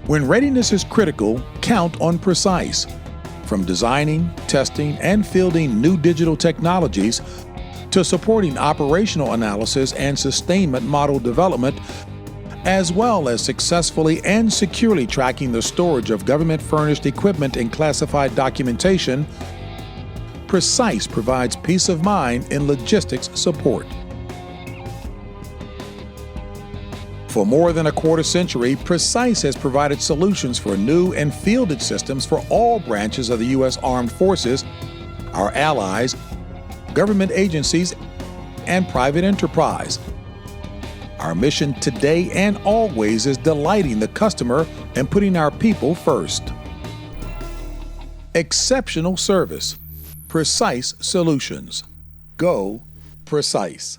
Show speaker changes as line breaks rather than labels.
When readiness is critical, count on Precise. From designing, testing, and fielding new digital technologies to supporting operational analysis and sustainment model development, as well as successfully and securely tracking the storage of government-furnished equipment and classified documentation, Precise provides peace of mind in logistics support. For more than a quarter century, Precise has provided solutions for new and fielded systems for all branches of the U.S. Armed Forces, our allies, government agencies, and private enterprise. Our mission today and always is delighting the customer and putting our people first. Exceptional service. Precise solutions. Go Precise.